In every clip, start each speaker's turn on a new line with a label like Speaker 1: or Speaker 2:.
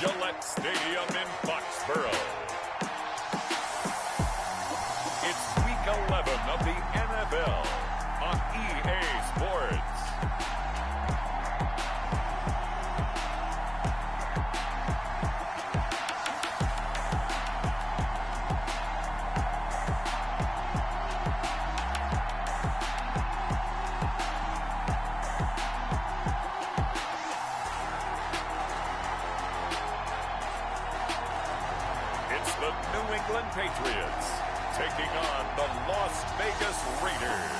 Speaker 1: Gillette Stadium in Foxborough. It's Week 11 of the NFL on EA Sports. The New England Patriots taking on the Las Vegas Raiders.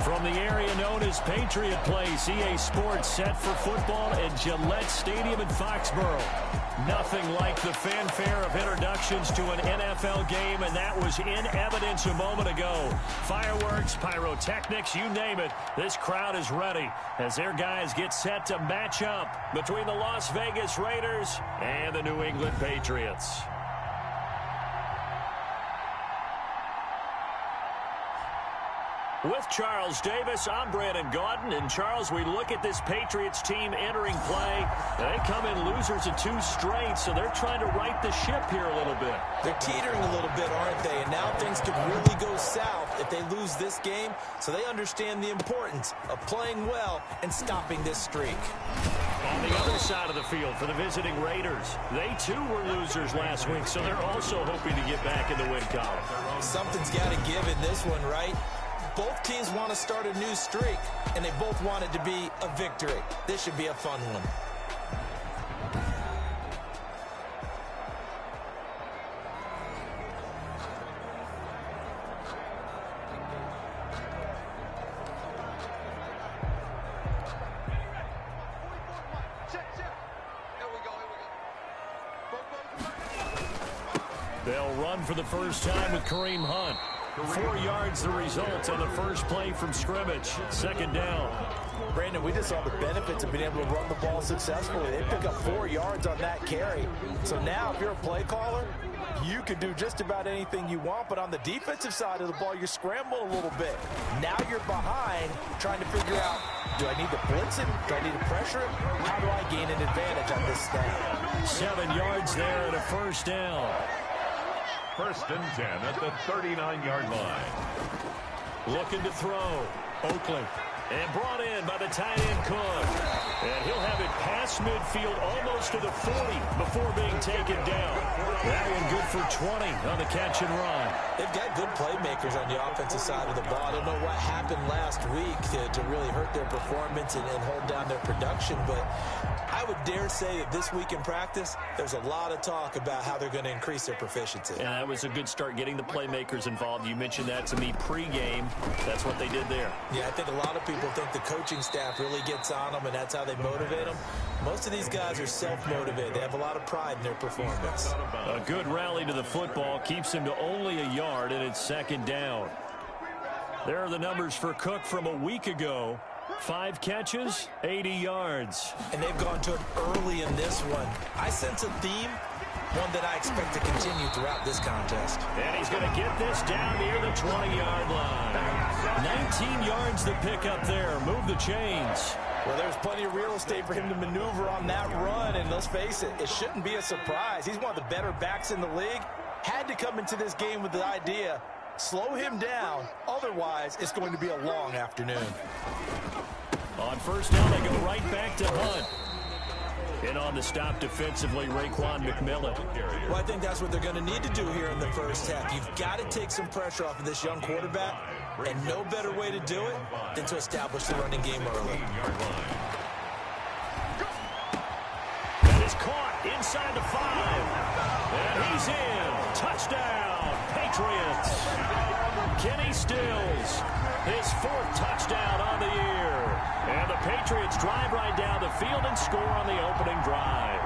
Speaker 2: From the area known as Patriot Place, EA Sports set for football at Gillette Stadium in Foxborough. Nothing like the fanfare of introductions to an NFL game, and that was in evidence a moment ago. Fireworks, pyrotechnics, you name it. This crowd is ready as their guys get set to match up between the Las Vegas Raiders and the New England Patriots. With Charles Davis, I'm Brandon Gaudin. And, Charles, we look at this Patriots team entering play. They come in losers of 2 straight, so they're trying to right the ship here a little bit.
Speaker 3: They're teetering a little bit, aren't they? And now things could really go south if they lose this game, so they understand the importance of playing well and stopping this streak.
Speaker 2: On the other side of the field for the visiting Raiders, they too were losers last week, so they're also hoping to get back in the win column.
Speaker 3: Something's got to give in this one, right? Both teams want to start a new streak, and they both want it to be a victory. This should be a fun one.
Speaker 2: They'll run for the first time with Kareem Hunt. 4 yards the result on the first play from scrimmage. Second down.
Speaker 4: Brandon, we just saw the benefits of being able to run the ball successfully. They pick up 4 yards on that carry. So now if you're a play caller, you can do just about anything you want. But on the defensive side of the ball, you're scrambling a little bit. Now you're behind trying to figure out, do I need to blitz him? Do I need to pressure him? How do I gain an advantage on this snap?
Speaker 2: 7 yards there and a first down.
Speaker 1: 1st and 10 at the 39-yard line.
Speaker 2: Looking to throw. Oakley. And brought in by the tight end Cook. And he'll have it past midfield almost to the 40 before being taken down. That one good for 20 on the catch and run.
Speaker 3: They've got good playmakers on the offensive side of the ball. I don't know what happened last week to really hurt their performance and hold down their production, but I would dare say that this week in practice, there's a lot of talk about how they're going to increase their proficiency.
Speaker 2: Yeah, that was a good start getting the playmakers involved. You mentioned that to me pregame. That's what they did there.
Speaker 3: Yeah, I think a lot of people think the coaching staff really gets on them, and that's how they motivate them. Most of these guys are self-motivated. They have a lot of pride in their performance.
Speaker 2: A good rally to the football keeps him to only a yard, and it's second down. There are the numbers for Cook from a week ago. 5 catches, 80 yards.
Speaker 3: And they've gone to it early in this one. I sense a theme, one that I expect to continue throughout this contest.
Speaker 2: And he's going to get this down near the 20-yard line. 19 yards to pick up there. Move the chains.
Speaker 4: Well, there's plenty of real estate for him to maneuver on that run, and let's face it, it shouldn't be a surprise. He's one of the better backs in the league. Had to come into this game with the idea, slow him down, otherwise it's going to be a long afternoon.
Speaker 2: On first down, they go right back to Hunt. And on the stop defensively, Raekwon McMillan.
Speaker 3: Well, I think that's what they're going to need to do here in the first half. You've got to take some pressure off of this young quarterback, and no better way to do it than to establish the running game early.
Speaker 2: That is caught inside the 5. And he's in. Touchdown, Patriots. Kenny Stills, his 4th touchdown on the year. And the Patriots drive right down the field and score on the opening drive.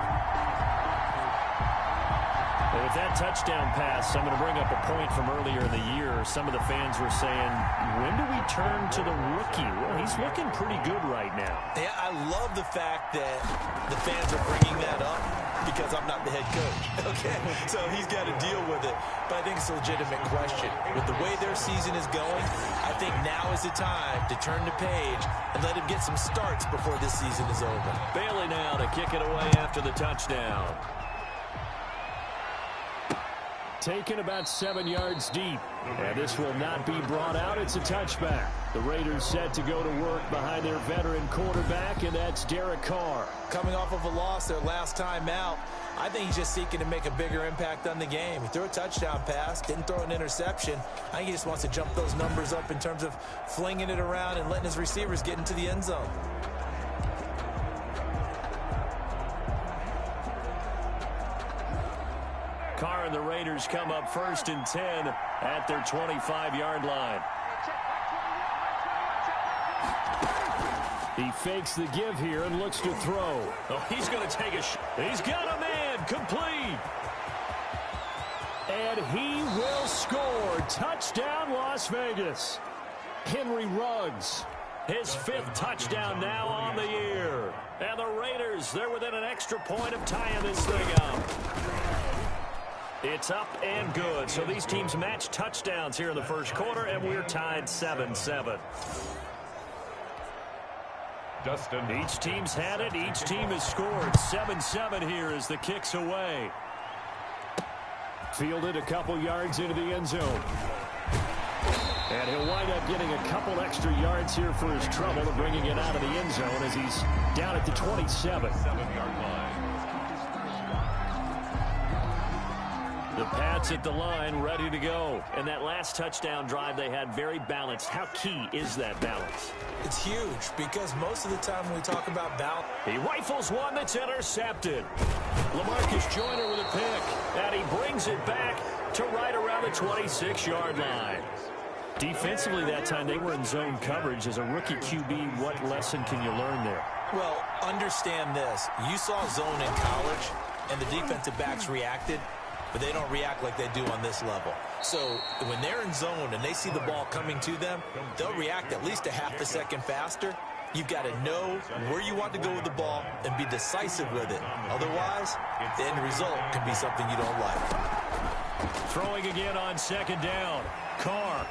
Speaker 2: And with that touchdown pass, I'm going to bring up a point from earlier in the year. Some of the fans were saying, when do we turn to the rookie? Well, he's looking pretty good right now.
Speaker 3: Yeah, I love the fact that the fans are bringing that up because I'm not the head coach. Okay, so he's got to deal with it. but I think it's a legitimate question. With the way their season is going, I think now is the time to turn the page and let him get some starts before this season is over.
Speaker 2: Bailey now to kick it away after the touchdown. Taken about 7 yards deep. And this will not be brought out. It's a touchback. The Raiders set to go to work behind their veteran quarterback, and that's Derek Carr.
Speaker 3: Coming off of a loss their last time out, I think he's just seeking to make a bigger impact on the game. He threw a touchdown pass, didn't throw an interception. I think he just wants to jump those numbers up in terms of flinging it around and letting his receivers get into the end zone.
Speaker 2: Carr and the Raiders come up 1st and 10 at their 25-yard line. He fakes the give here and looks to throw. Oh, he's going to take a shot. He's got a man complete. And he will score. Touchdown, Las Vegas. Henry Ruggs. His 5th touchdown now on the year. And the Raiders, they're within an extra point of tying this thing up. It's up and good. So these teams match touchdowns here in the first quarter, and we're tied 7-7. Each team's had it. Each team has scored. 7-7 here as the kick's away. Fielded a couple yards into the end zone. And he'll wind up getting a couple extra yards here for his trouble of bringing it out of the end zone as he's down at the 27. The Pats at the line, ready to go. And that last touchdown drive they had very balanced. How key is that balance?
Speaker 3: It's huge because most of the time when we talk about balance,
Speaker 2: he rifles one that's intercepted. LaMarcus Joyner with a pick. And he brings it back to right around the 26-yard line. Defensively that time they were in zone coverage. As a rookie QB, what lesson can you learn there?
Speaker 3: Well, understand this. You saw zone in college, and the defensive backs reacted, but they don't react like they do on this level. So when they're in zone and they see the ball coming to them, they'll react at least a half a second faster. You've got to know where you want to go with the ball and be decisive with it. Otherwise, the end result can be something you don't like.
Speaker 2: Throwing again on 2nd down. Carr.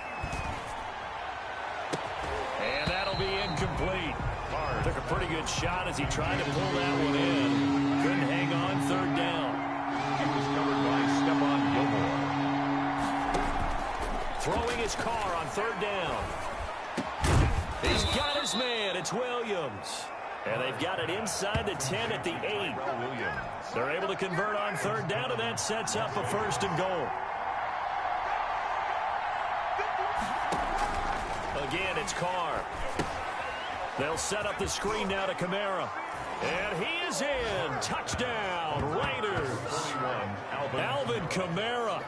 Speaker 2: And that'll be incomplete. Carr took a pretty good shot as he tried to pull that one in. Couldn't hang on 3rd down.
Speaker 1: He was covered by Stephon Gilmore.
Speaker 2: Throwing his Carr on 3rd down. He's got his man. It's Williams. And they've got it inside the 10 at the 8. They're able to convert on 3rd down, and that sets up a 1st and goal. Again, it's Carr. They'll set up the screen now to Kamara. And he is in. Touchdown, Raiders. Alvin Kamara,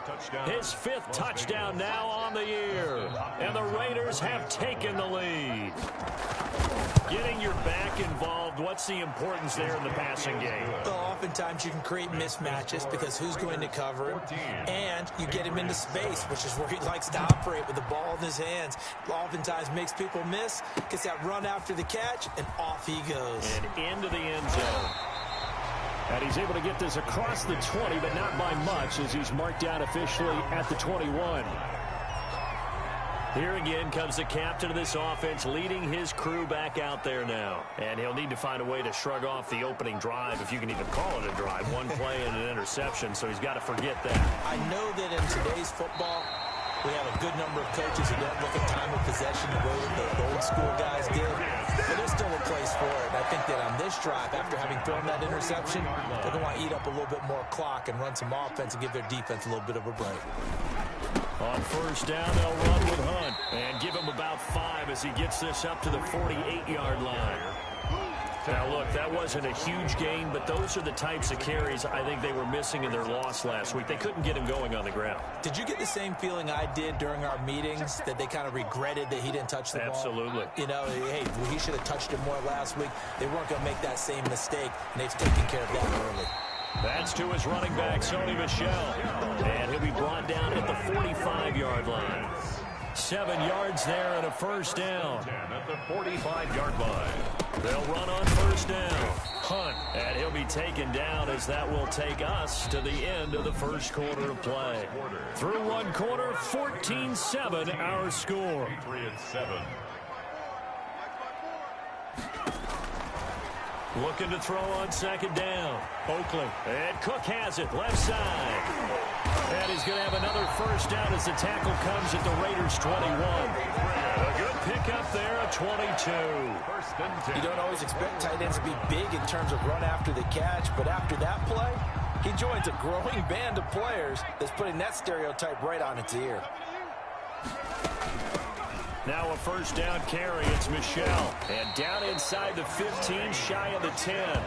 Speaker 2: his 5th touchdown now on the year. And the Raiders have taken the lead. Getting your back involved, what's the importance there in the passing game?
Speaker 3: Well, oftentimes you can create mismatches because who's going to cover him, and you get him into space, which is where he likes to operate with the ball in his hands. Oftentimes makes people miss, gets that run after the catch, and off he goes.
Speaker 2: And into the end zone. And he's able to get this across the 20, but not by much as he's marked down officially at the 21. Here again comes the captain of this offense, leading his crew back out there now. And he'll need to find a way to shrug off the opening drive, if you can even call it a drive. One play and an interception, so he's got to forget that.
Speaker 3: I know that in today's football, we have a good number of coaches who don't look at time of possession the way that the old school guys did. But there's still a place for it. And I think that on this drive, after having thrown that interception, they're going to want to eat up a little bit more clock and run some offense and give their defense a little bit of a break.
Speaker 2: On 1st down, they'll run with Hunt and give him about 5 as he gets this up to the 48-yard line. Now, look, that wasn't a huge gain, but those are the types of carries I think they were missing in their loss last week. They couldn't get him going on the ground.
Speaker 3: Did you get the same feeling I did during our meetings, that they kind of regretted that he didn't touch the ball?
Speaker 2: Absolutely.
Speaker 3: You know, hey, he should have touched it more last week. They weren't going to make that same mistake, and they've taken care of that early.
Speaker 2: That's to his running back, Sony Michel. And he'll be brought down at the 45-yard line. 7 yards there and a 1st down.
Speaker 1: At the 45-yard line.
Speaker 2: They'll run on 1st down. punt. And he'll be taken down as that will take us to the end of the first quarter of play. Through one quarter, 14-7 our score.
Speaker 1: Patriots 7.
Speaker 2: Looking to throw on second down. Oakley. And Cook has it. Left side. And he's going to have another first down as the tackle comes at the Raiders' 21. A good pickup there, a 22.
Speaker 4: You don't always expect tight ends to be big in terms of run after the catch, but after that play, he joins a growing band of players that's putting that stereotype right on its ear.
Speaker 2: Now a first down carry. It's Michelle. And down inside the 15, shy of the 10.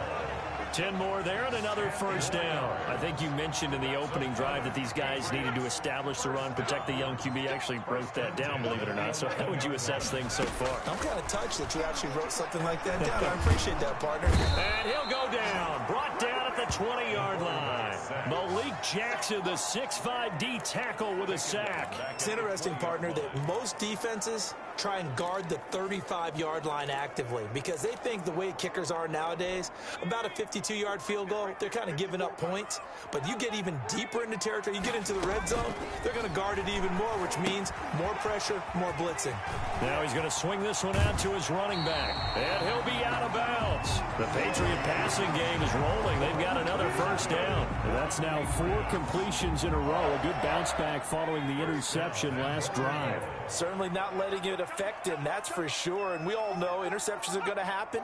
Speaker 2: 10 more there and another first down. I think you mentioned in the opening drive that these guys needed to establish the run, protect the young QB. Actually wrote that down, believe it or not. So how would you assess things so far?
Speaker 3: I'm kind of touched that you actually wrote something like that down. I appreciate that, partner.
Speaker 2: And he'll go down. Brought down at the 20-yard line. Malik Jackson, the 6'5" D tackle with a sack.
Speaker 3: It's interesting, partner, that most defenses try and guard the 35-yard line actively because they think the way kickers are nowadays, about a 52-yard field goal, they're kind of giving up points. But you get even deeper into territory, you get into the red zone, they're going to guard it even more, which means more pressure, more blitzing.
Speaker 2: Now he's going to swing this one out to his running back, and he'll be out of bounds. The Patriot passing game is rolling. They've got another first down. That's now 4 completions in a row. A good bounce back following the interception last drive.
Speaker 4: Certainly not letting it affect him, that's for sure. And we all know interceptions are going to happen.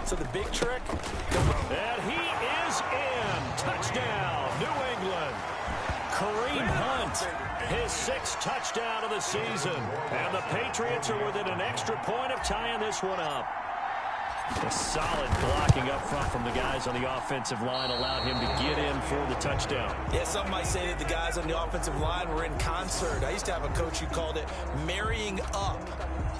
Speaker 4: So the big trick.
Speaker 2: And he is in. Touchdown, New England. Kareem Hunt, his 6th touchdown of the season. And the Patriots are within an extra point of tying this one up. A solid blocking up front from the guys on the offensive line allowed him to get in for the touchdown.
Speaker 3: Yeah, some might say that the guys on the offensive line were in concert. I used to have a coach who called it marrying up,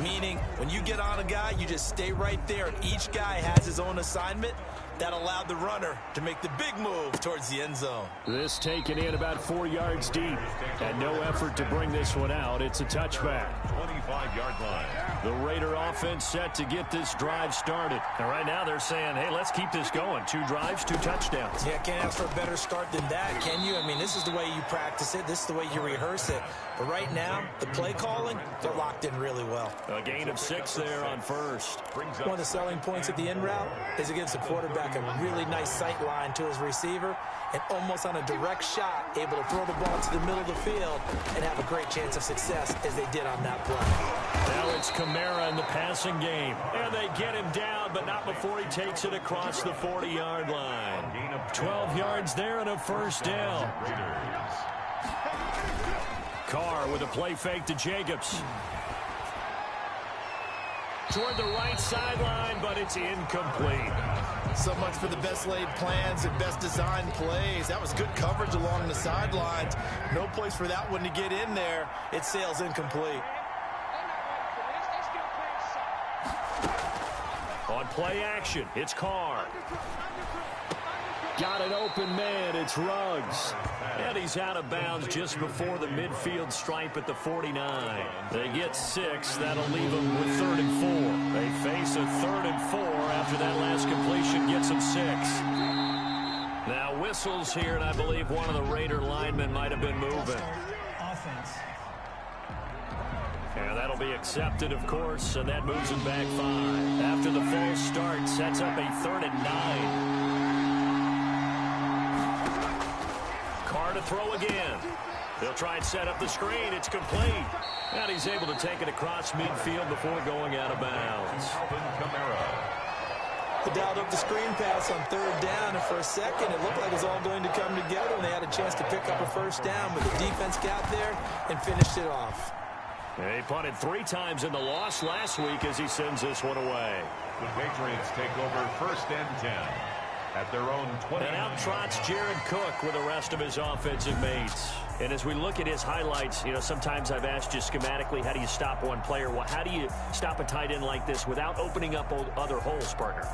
Speaker 3: meaning when you get on a guy, you just stay right there, and each guy has his own assignment. That allowed the runner to make the big move towards the end zone.
Speaker 2: This taken in about 4 yards deep. And no effort to bring this one out. It's a touchback.
Speaker 1: 25-yard line.
Speaker 2: The Raider offense set to get this drive started. And right now they're saying, hey, let's keep this going. 2 drives, 2 touchdowns.
Speaker 3: Yeah, can't ask for a better start than that, can you? I mean, this is the way you practice it. This is the way you rehearse it. But right now, the play calling, they're locked in really well.
Speaker 2: A gain of 6 there on first.
Speaker 3: One of the selling points at the end route is against the quarterback. A really nice sight line to his receiver and almost on a direct shot able to throw the ball to the middle of the field and have a great chance of success as they did on that play.
Speaker 2: Now it's Kamara in the passing game. And they get him down, but not before he takes it across the 40-yard line. 12 yards there and a first down. Carr with a play fake to Jacobs. Toward the right sideline, but it's incomplete.
Speaker 4: So much for the best laid plans and best designed plays. That was good coverage along the sidelines. No place for that one to get in there. It sails incomplete.
Speaker 2: On play action, it's Carr. Got an open man, it's Ruggs. And he's out of bounds just before the midfield stripe at the 49. They get 6, that'll leave them with 3rd and 4. They face a 3rd and 4 after that last completion gets them 6. Now whistles here, and I believe one of the Raider linemen might have been moving. And that'll be accepted, of course, and that moves them back 5. After the false start, sets up a 3rd and 9. Carr to throw again. They'll try and set up the screen. It's complete. And he's able to take it across midfield before going out of bounds.
Speaker 3: They dialed up the screen pass on 3rd down, and for a second it looked like it was all going to come together, and they had a chance to pick up a first down, but the defense got there and finished it off.
Speaker 2: He punted 3 times in the loss last week as he sends this one away.
Speaker 1: The Patriots take over 1st and 10. At their own 20.
Speaker 2: And out trots Jared Cook with the rest of his offensive mates. And as we look at his highlights, you know, sometimes I've asked you schematically, how do you stop one player? Well, how do you stop a tight end like this without opening up other holes, partner?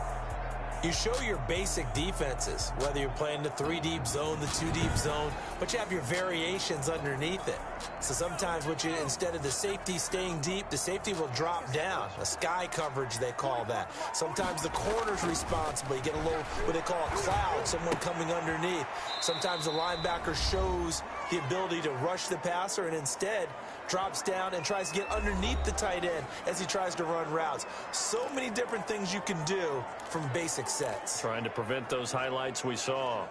Speaker 3: You show your basic defenses, whether you're playing the 3-deep zone, the 2-deep zone, but you have your variations underneath it. So sometimes instead of the safety staying deep, the safety will drop down. A sky coverage, they call that. Sometimes the corner's responsible. You get a little, what they call a cloud, someone coming underneath. Sometimes the linebacker shows the ability to rush the passer and instead drops down and tries to get underneath the tight end as he tries to run routes. So many different things you can do from basic sets.
Speaker 2: Trying to prevent those highlights we saw.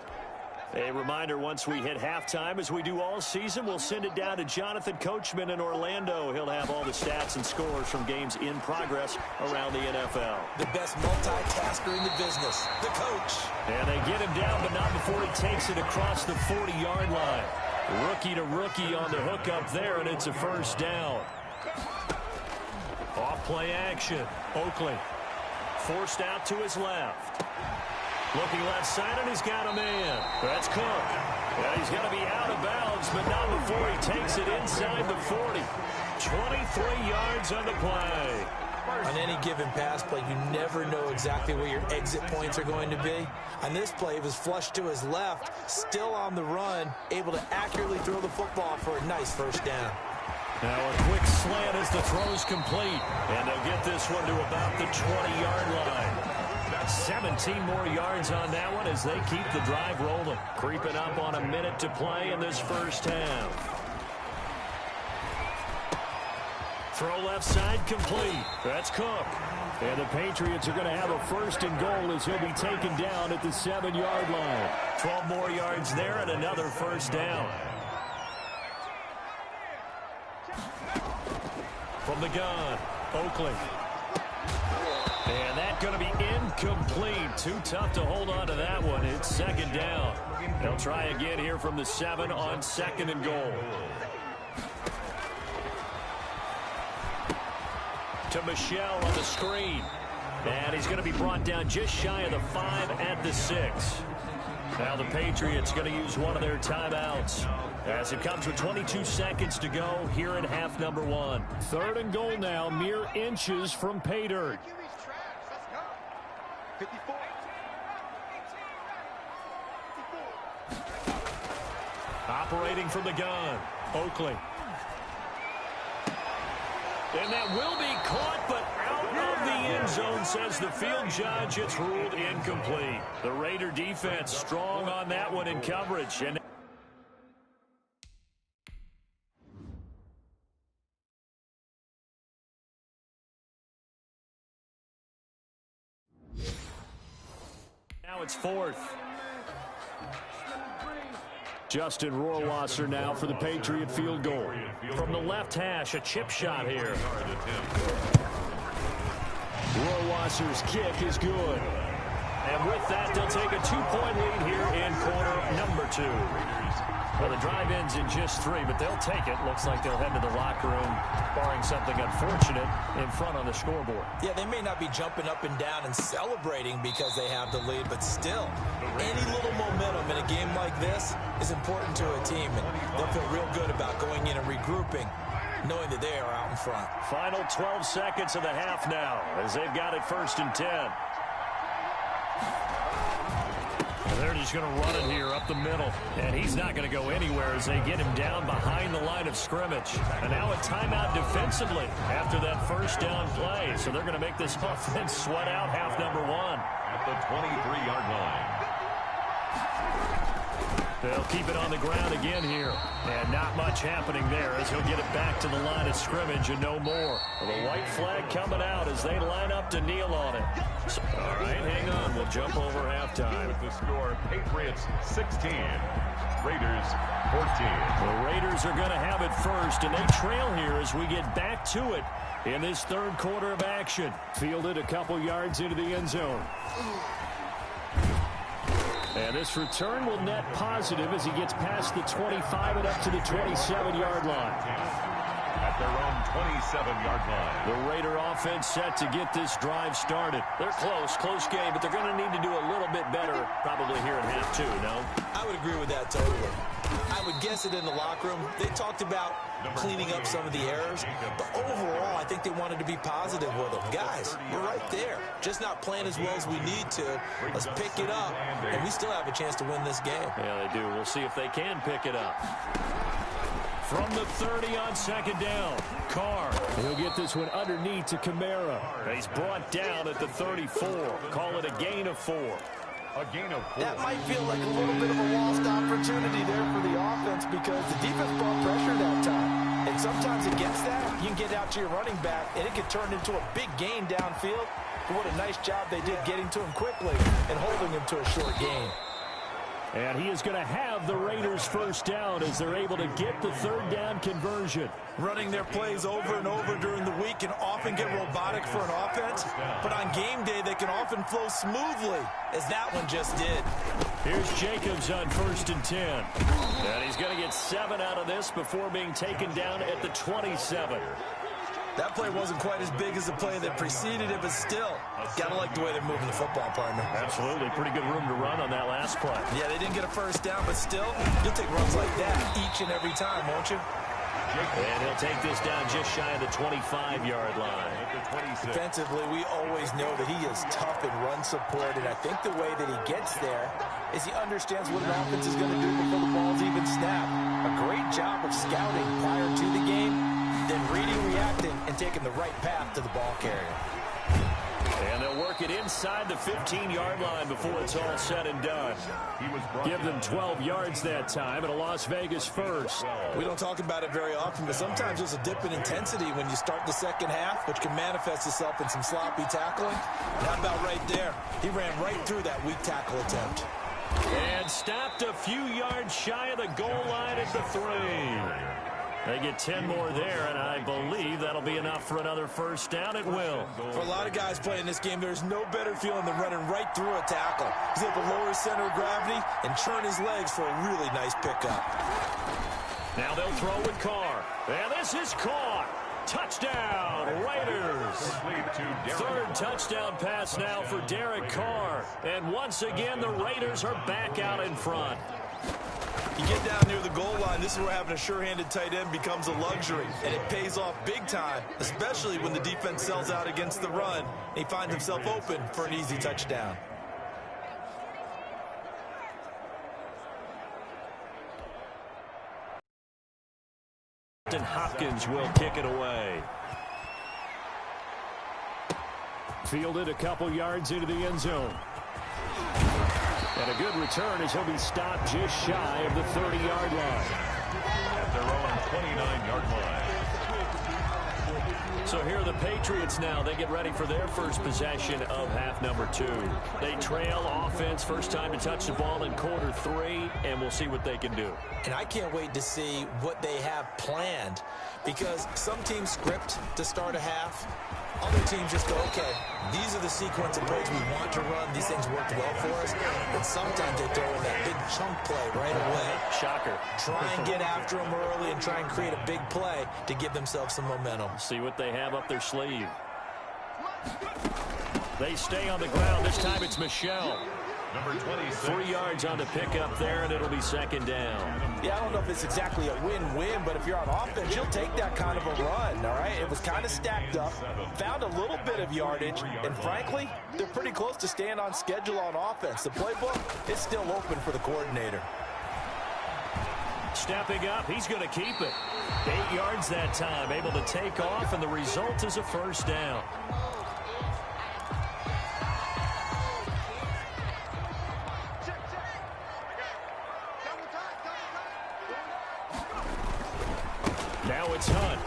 Speaker 2: A reminder, once we hit halftime, as we do all season, we'll send it down to Jonathan Coachman in Orlando. He'll have all the stats and scores from games in progress around the NFL.
Speaker 3: The best multitasker in the business, the coach.
Speaker 2: And they get him down, but not before he takes it across the 40-yard line. Rookie to rookie on the hook up there, and it's a first down. Off play action. Oakley forced out to his left. Looking left side, and he's got a man. That's Cook. Yeah, he's got to be out of bounds, but not before he takes it inside the 40. 23 yards on the play.
Speaker 3: On any given pass play, you never know exactly where your exit points are going to be. On this play, it was flushed to his left, still on the run, able to accurately throw the football for a nice first down.
Speaker 2: Now a quick slant as the throw's complete. And they'll get this one to about the 20-yard line. 17 more yards on that one as they keep the drive rolling. Creeping up on a minute to play in this first half. Throw left side complete. That's Cook. And the Patriots are going to have a first and goal as he'll be taken down at the 7-yard line. 12 more yards there and another first down. From the gun, Oakley. And that's going to be incomplete. Too tough to hold on to that one. It's second down. They'll try again here from the 7 on second and goal. To Michelle on the screen. And he's going to be brought down just shy of the 5 at the 6. Now the Patriots going to use one of their timeouts as it comes with 22 seconds to go here in half number 1. Third and goal now, mere inches from pay dirt. Operating from the gun, Oakley. And that will be caught, but out of the end zone, says the field judge. It's ruled incomplete. The Raider defense strong on that one in coverage. And now it's fourth. Justin Rohrwasser now for the Patriot field goal. From the left hash, a chip shot here. Rohrwasser's kick is good. And with that, they'll take a 2-point lead here in quarter number 2. Well, the drive ends in just 3, but they'll take it. Looks like they'll head to the locker room, barring something unfortunate, in front on the scoreboard.
Speaker 3: Yeah, they may not be jumping up and down and celebrating because they have the lead, but still, any little momentum in a game like this is important to a team, and they'll feel real good about going in and regrouping, knowing that they are out in front.
Speaker 2: Final 12 seconds of the half now, as they've got it 1st and 10. They're just going to run it here up the middle. And he's not going to go anywhere as they get him down behind the line of scrimmage. And now a timeout defensively after that first down play. So they're going to make this offense sweat out half number 1.
Speaker 1: At the 23-yard line.
Speaker 2: They'll keep it on the ground again here. And not much happening there as he'll get it back to the line of scrimmage and no more. Well, the white flag coming out as they line up to kneel on it. All right, hang on. We'll jump over halftime.
Speaker 1: With the score, Patriots 16, Raiders 14.
Speaker 2: The Raiders are going to have it first, and they trail here as we get back to it in this third quarter of action. Fielded a couple yards into the end zone. And this return will net positive as he gets past the 25 and up to the 27-yard line.
Speaker 1: At their own 27-yard line.
Speaker 2: The Raider offense set to get this drive started. They're close game, but they're going to need to do a little bit better probably here in half 2, no?
Speaker 3: I would agree with that totally. I would guess it in the locker room. They talked about cleaning up some of the errors, but overall, I think they wanted to be positive with them. Guys, we're right there. Just not playing as well as we need to. Let's pick it up, and we still have a chance to win this game.
Speaker 2: Yeah, they do. We'll see if they can pick it up. From the 30 on second down, Carr. He'll get this one underneath to Kamara. He's brought down at the 34. Call it a gain of 4.
Speaker 1: A gain of 4.
Speaker 4: That might feel like a little bit of a lost opportunity there for the offense because the defense brought pressure that time. And sometimes against that, you can get out to your running back, and it can turn into a big gain downfield. But what a nice job they did getting to him quickly and holding him to a short gain.
Speaker 2: And he is going to have the Raiders first down as they're able to get the third down conversion.
Speaker 3: Running their plays over and over during the week can often get robotic for an offense, but on game day they can often flow smoothly, as that one just did.
Speaker 2: Here's Jacobs on 1st and 10. And he's going to get 7 out of this before being taken down at the 27.
Speaker 3: That play wasn't quite as big as the play that preceded it, but still, gotta like the way they're moving the football, partner.
Speaker 2: Absolutely. Pretty good room to run on that last play.
Speaker 3: Yeah, they didn't get a first down, but still, you'll take runs like that each and every time, won't you?
Speaker 2: And he'll take this down just shy of the 25-yard line.
Speaker 4: Defensively, we always know that he is tough in run support, and I think the way that he gets there is he understands what an offense is going to do before the ball's even snapped. A great job of scouting prior to the game, then reading, reacting, and taking the right path to the ball carrier.
Speaker 2: And they'll work it inside the 15-yard line before it's all said and done. Give them 12 yards that time and a Las Vegas first.
Speaker 3: We don't talk about it very often, but sometimes there's a dip in intensity when you start the second half, which can manifest itself in some sloppy tackling. And how about right there? He ran right through that weak tackle attempt.
Speaker 2: And stopped a few yards shy of the goal line at the 3. They get 10 more there, and I believe that'll be enough for another first down. It will.
Speaker 3: For a lot of guys playing this game, there's no better feeling than running right through a tackle. He's able to lower his center of gravity and churn his legs for a really nice pickup.
Speaker 2: Now they'll throw with Carr. And this is caught. Touchdown, Raiders. Third touchdown pass now for Derek Carr. And once again, the Raiders are back out in front.
Speaker 3: You get down near the goal line, this is where having a sure-handed tight end becomes a luxury, and it pays off big time, especially when the defense sells out against the run, and he finds himself open for an easy touchdown.
Speaker 2: And Hopkins will kick it away. Fielded a couple yards into the end zone. And a good return as he'll be stopped just shy of the 30-yard line.
Speaker 1: At their own 29-yard line.
Speaker 2: So here are the Patriots now. They get ready for their first possession of half number 2. They trail offense, first time to touch the ball in quarter 3, and we'll see what they can do.
Speaker 3: And I can't wait to see what they have planned, because some teams script to start a half. Other teams just go, okay, these are the sequence of plays we want to run. These things worked well for us. And sometimes they throw in that big chunk play right away.
Speaker 2: Shocker.
Speaker 3: Try and get after them early and try and create a big play to give themselves some momentum.
Speaker 2: See what they have up their sleeve. They stay on the ground. This time it's Michel.
Speaker 1: Number 26.
Speaker 2: 3 yards on the pickup there, and it'll be second down.
Speaker 4: Yeah, I don't know if it's exactly a win-win, but if you're on offense, you'll take that kind of a run, all right? It was kind of stacked up, found a little bit of yardage, and frankly, they're pretty close to staying on schedule on offense. The playbook is still open for the coordinator.
Speaker 2: Stepping up, he's going to keep it. 8 yards that time, able to take off, and the result is a first down. Now it's Hunt.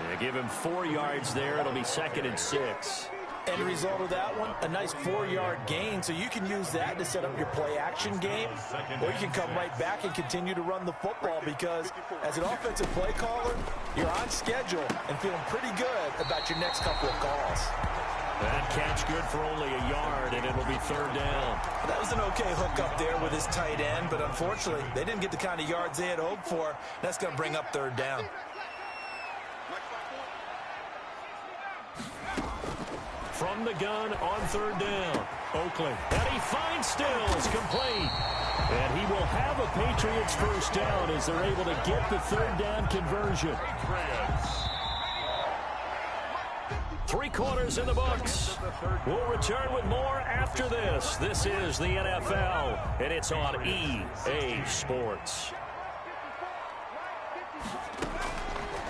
Speaker 2: They give him 4 yards there. It'll be second and 6.
Speaker 4: End result of that one, a nice 4-yard gain, so you can use that to set up your play-action game, or you can come right back and continue to run the football, because as an offensive play caller, you're on schedule and feeling pretty good about your next couple of calls.
Speaker 2: That catch good for only a yard, and it'll be third down.
Speaker 3: That was an okay hook up there with his tight end, but unfortunately, they didn't get the kind of yards they had hoped for. That's going to bring up third down.
Speaker 2: From the gun on third down, Oakland. And he finds Stills, complete. And he will have a Patriots first down as they're able to get the third down conversion. Three quarters in the books. We'll return with more after this. This is the NFL, and it's on EA Sports.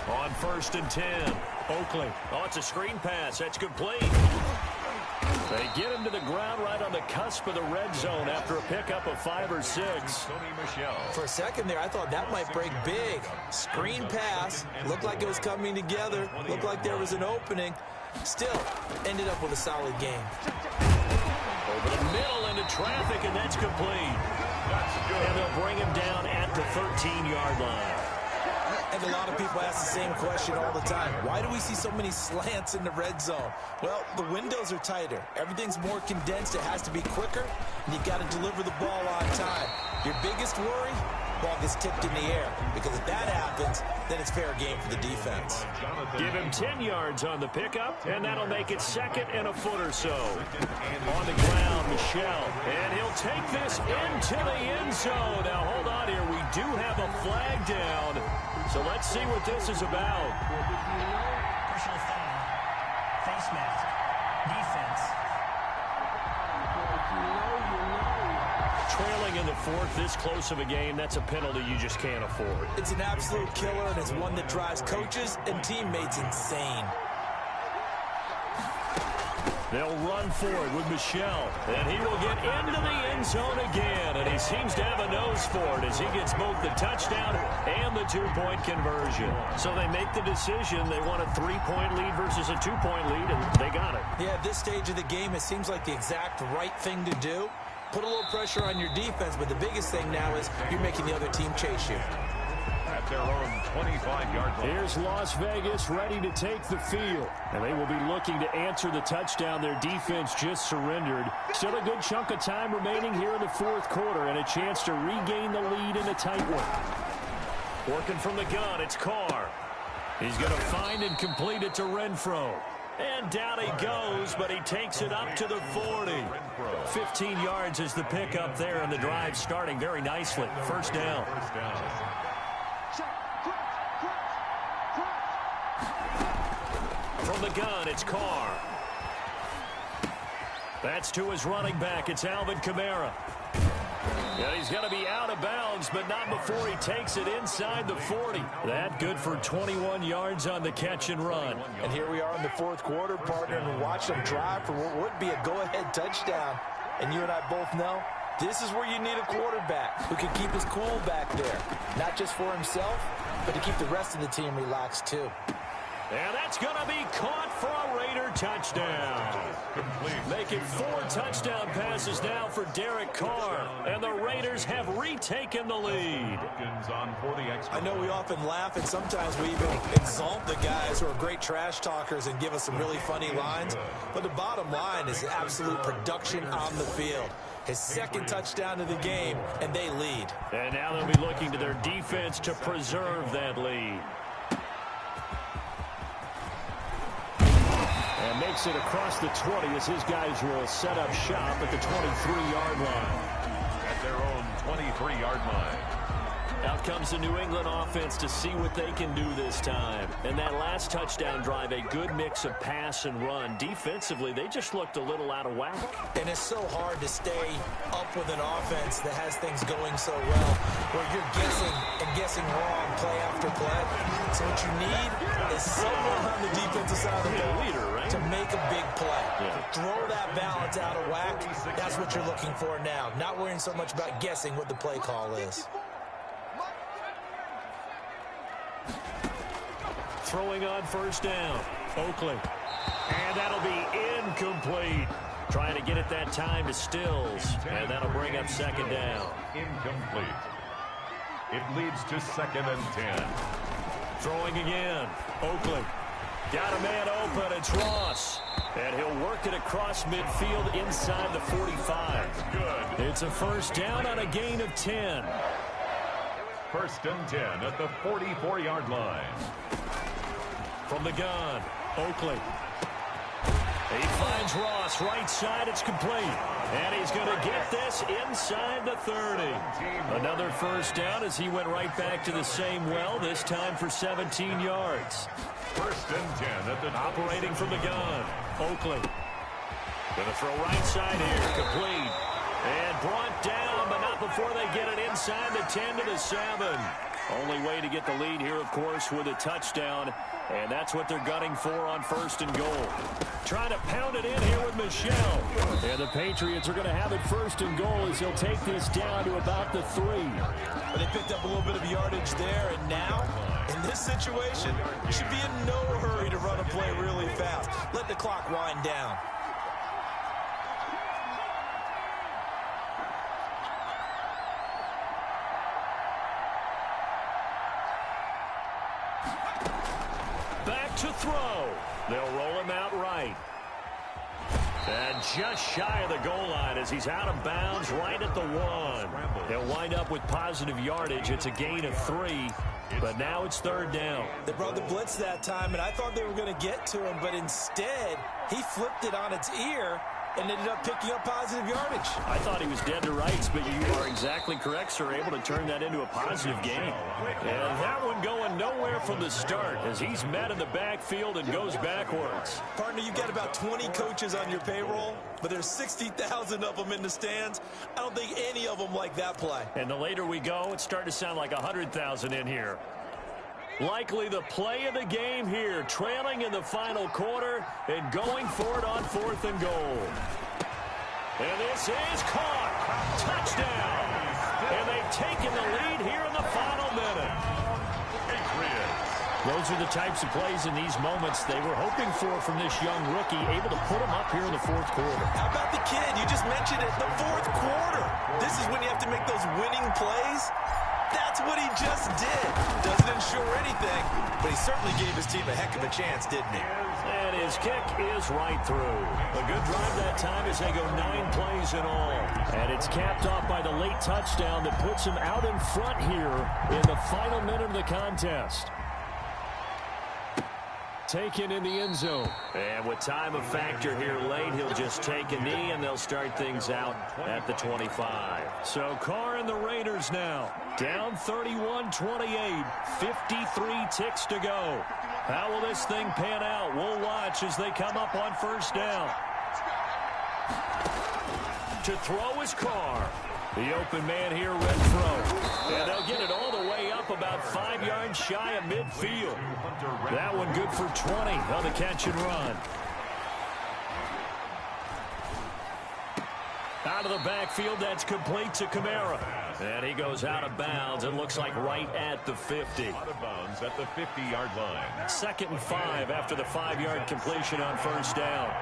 Speaker 2: On 1st and 10, Oakley. Oh, it's a screen pass. That's complete. They get him to the ground right on the cusp of the red zone after a pickup of 5 or 6.
Speaker 3: For a second there, I thought that might break big. Screen pass. Looked like it was coming together. Looked like there was an opening. Still, ended up with a solid game.
Speaker 2: Over the middle into traffic, and that's complete. And they'll bring him down at the 13-yard line.
Speaker 3: And a lot of people ask the same question all the time. Why do we see so many slants in the red zone? Well, the windows are tighter. Everything's more condensed. It has to be quicker, and you've got to deliver the ball on time. Your biggest worry? Ball gets tipped in the air, because if that happens, then it's fair game for the defense.
Speaker 2: Give him 10 yards on the pickup, and that'll make it 2nd and a foot or so. On the ground, Michel, and he'll take this into the end zone. Now, hold on here. We do have a flag down, so let's see what this is about.
Speaker 5: Personal foul, face mask, defense.
Speaker 2: Trailing in the 4th, this close of a game, that's a penalty you just can't afford.
Speaker 3: It's an absolute killer, and it's one that drives coaches and teammates insane.
Speaker 2: They'll run for it with Michel, and he will get into the end zone again, and he seems to have a nose for it as he gets both the touchdown and the 2-point conversion. So they make the decision. They want a 3-point lead versus a 2-point lead, and they got it.
Speaker 3: Yeah, at this stage of the game, it seems like the exact right thing to do. Put a little pressure on your defense, but the biggest thing now is you're making the other team chase you.
Speaker 1: At their own 25-yard line.
Speaker 2: Here's Las Vegas ready to take the field. And they will be looking to answer the touchdown their defense just surrendered. Still a good chunk of time remaining here in the 4th quarter and a chance to regain the lead in a tight one. Working from the gun, it's Carr. He's going to find and complete it to Renfro. And down he goes, but he takes it up to the 40. 15 yards is the pickup there, and the drive starting very nicely. First down. From the gun, it's Carr. That's to his running back. It's Alvin Kamara. Yeah, he's going to be out of bounds, but not before he takes it inside the 40. That good for 21 yards on the catch and run.
Speaker 4: And here we are in the 4th quarter, partner, and watch them drive for what would be a go-ahead touchdown. And you and I both know this is where you need a quarterback who can keep his cool back there. Not just for himself, but to keep the rest of the team relaxed too.
Speaker 2: And that's going to be caught for a Raider touchdown. Making 4 touchdown passes now for Derek Carr. And the Raiders have retaken the lead.
Speaker 3: I know we often laugh, and sometimes we even exalt the guys who are great trash talkers and give us some really funny lines. But the bottom line is absolute production on the field. His 2nd touchdown of the game, and they lead.
Speaker 2: And now they'll be looking to their defense to preserve that lead. And makes it across the 20 as his guys will set up shop at the 23-yard line.
Speaker 1: At their own 23-yard line.
Speaker 2: Out comes the New England offense to see what they can do this time. And that last touchdown drive, a good mix of pass and run. Defensively, they just looked a little out of whack.
Speaker 3: And it's so hard to stay up with an offense that has things going so well, where you're guessing and guessing wrong play after play. So what you need is someone on the defensive side of the ball to make a big play. Throw that balance out of whack. That's what you're looking for now. Not worrying so much about guessing what the play call is.
Speaker 2: Throwing on first down, Oakley. And that'll be incomplete. Trying to get it that time to Stills. And that'll bring up 2nd down.
Speaker 1: Incomplete. It leads to 2nd and 10.
Speaker 2: Throwing again, Oakley. Got a man open, it's Ross. And he'll work it across midfield inside the 45.
Speaker 1: Good.
Speaker 2: It's a first down on a gain of 10.
Speaker 1: 1st and 10 at the 44-yard line.
Speaker 2: From the gun, Oakley. He finds Ross, right side, it's complete. And he's going to get this inside the 30. Another first down as he went right back to the same well, this time for 17 yards.
Speaker 1: First and 10 at the
Speaker 2: operating from the gun. Oakley. Going to throw right side here, complete. And brought down, but not before they get it inside the 10 to the 7. Only way to get the lead here, of course, with a touchdown. And that's what they're gunning for on first and goal. Trying to pound it in here with Michelle. And the Patriots are going to have it first and goal as he'll take this down to about the 3.
Speaker 3: But they picked up a little bit of yardage there, and now, in this situation, you should be in no hurry to run a play really fast. Let the clock wind down.
Speaker 2: Back to throw. They'll roll him out right. And just shy of the goal line as he's out of bounds right at the 1. He'll wind up with positive yardage. It's a gain of 3, but now it's third down.
Speaker 3: They brought the blitz that time, and I thought they were going to get to him, but instead, he flipped it on its ear and ended up picking up positive yardage.
Speaker 2: I thought he was dead to rights, but you are exactly correct, sir. Able to turn that into a positive gain. And that one going nowhere from the start as he's met in the backfield and goes backwards.
Speaker 3: Partner, you've got about 20 coaches on your payroll, but there's 60,000 of them in the stands. I don't think any of them like that play.
Speaker 2: And the later we go, it's starting to sound like 100,000 in here. Likely the play of the game here, trailing in the final quarter and going for it on fourth and goal. And this is caught. Touchdown. And they've taken the lead here in the final minute. Those are the types of plays in these moments they were hoping for from this young rookie, able to put him up here in the fourth quarter.
Speaker 3: How about the kid? You just mentioned it, the fourth quarter. This is when you have to make those winning plays. That's what he just did. Doesn't ensure anything, but he certainly gave his team a heck of a chance, didn't he?
Speaker 2: And his kick is right through. A good drive that time as they go 9 plays in all. And it's capped off by the late touchdown that puts him out in front here in the final minute of the contest. Taken in the end zone. And with time a factor here late, he'll just take a knee and they'll start things out at the 25. So Carr and the Raiders now down 31-28, 53 ticks to go. How will this thing pan out? We'll watch as they come up on first down. To throw is Carr. The open man here, Renfro. And they'll get it all the way up about 5 yards shy of midfield. That one good for 20 on the catch and run. Out of the backfield, that's complete to Kamara. And he goes out of bounds. It looks like right at the 50.
Speaker 1: Out of bounds at the 50-yard line.
Speaker 2: 2nd and 5 after the 5-yard completion on first down.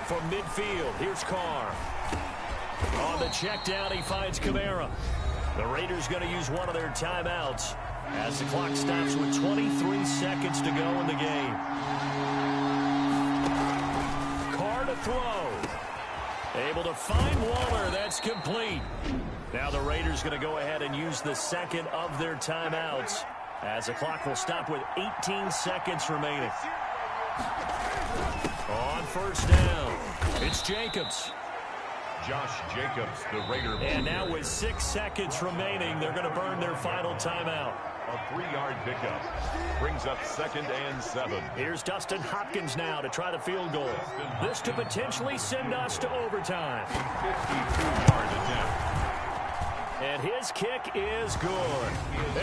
Speaker 2: From midfield, here's Carr. On the check down, he finds Kamara. The Raiders going to use one of their timeouts as the clock stops with 23 seconds to go in the game. Carr to throw. Able to find Waller. That's complete. Now the Raiders going to go ahead and use the second of their timeouts as the clock will stop with 18 seconds remaining. On first down, it's Jacobs.
Speaker 1: Josh Jacobs, the Raider.
Speaker 2: And now with 6 seconds remaining, they're going to burn their final timeout.
Speaker 1: A 3-yard pickup brings up 2nd and 7.
Speaker 2: Here's Dustin Hopkins now to try the field goal. This to potentially send us to overtime.
Speaker 1: 52-yard attempt.
Speaker 2: And his kick is good.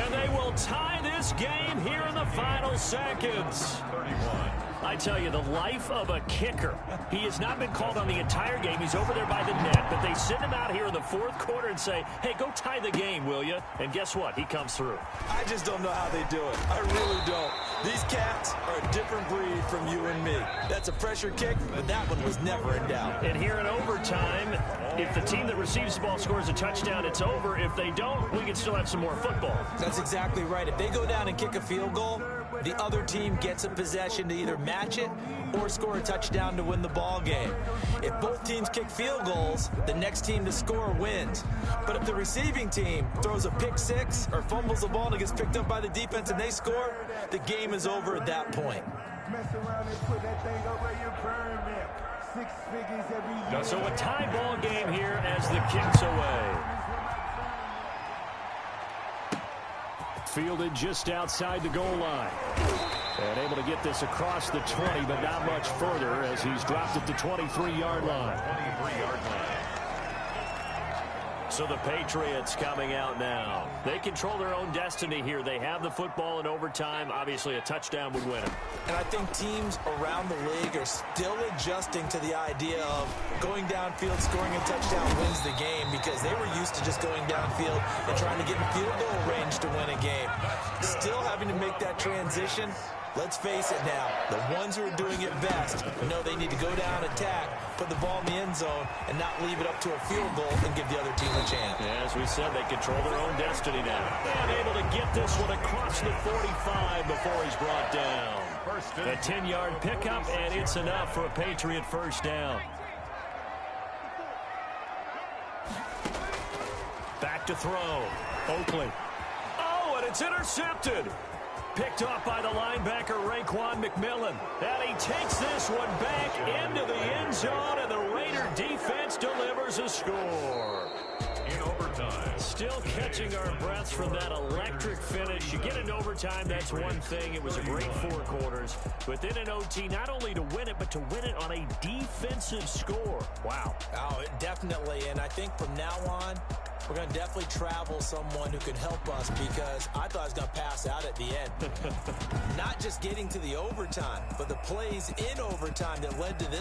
Speaker 2: And they will tie this game here in the final seconds.
Speaker 1: 31.
Speaker 2: I tell you, the life of a kicker. He has not been called on the entire game. He's over there by the net, but they send him out here in the fourth quarter and say, hey, go tie the game, will you? And guess what? He comes through.
Speaker 3: I just don't know how they do it. I really don't. These cats are a different breed from you and me. That's a pressure kick, but that one was never in doubt.
Speaker 2: And here in overtime, if the team that receives the ball scores a touchdown, it's over. If they don't, we can still have some more football.
Speaker 3: That's exactly right. If they go down and kick a field goal, the other team gets a possession to either match it or score a touchdown to win the ball game. If both teams kick field goals, the next team to score wins. But if the receiving team throws a pick six or fumbles the ball and it gets picked up by the defense and they score, the game is over at that point.
Speaker 2: So a tie ball game here as the kick's away. Fielded just outside the goal line. And able to get this across the 20, but not much further as he's dropped at the 23-yard line.
Speaker 1: 23-yard line.
Speaker 2: So the Patriots coming out now. They control their own destiny here. They have the football in overtime. Obviously, a touchdown would win them.
Speaker 3: And I think teams around the league are still adjusting to the idea of going downfield, scoring a touchdown wins the game, because they were used to just going downfield and trying to get in field goal range to win a game. Still having to make that transition. Let's face it now, the ones who are doing it best know they need to go down, attack, put the ball in the end zone, and not leave it up to a field goal and give the other team a chance.
Speaker 2: Yeah, as we said, they control their own destiny now. And able to get this one across the 45 before he's brought down. A 10-yard pickup, and it's enough for a Patriot first down. Back to throw. Oakley. Oh, and it's intercepted. Picked off by the linebacker, Raekwon McMillan. And he takes this one back into the end zone, and the Raider defense delivers a score.
Speaker 1: In overtime.
Speaker 2: Still catching our breaths from that electric finish. You get into overtime, that's one thing. It was a great 4 quarters. But then in OT, not only to win it, but to win it on a defensive score. Wow.
Speaker 3: Oh, definitely. And I think from now on, we're going to definitely travel someone who can help us, because I thought I was going to pass out at the end. Not just getting to the overtime, but the plays in overtime that led to this.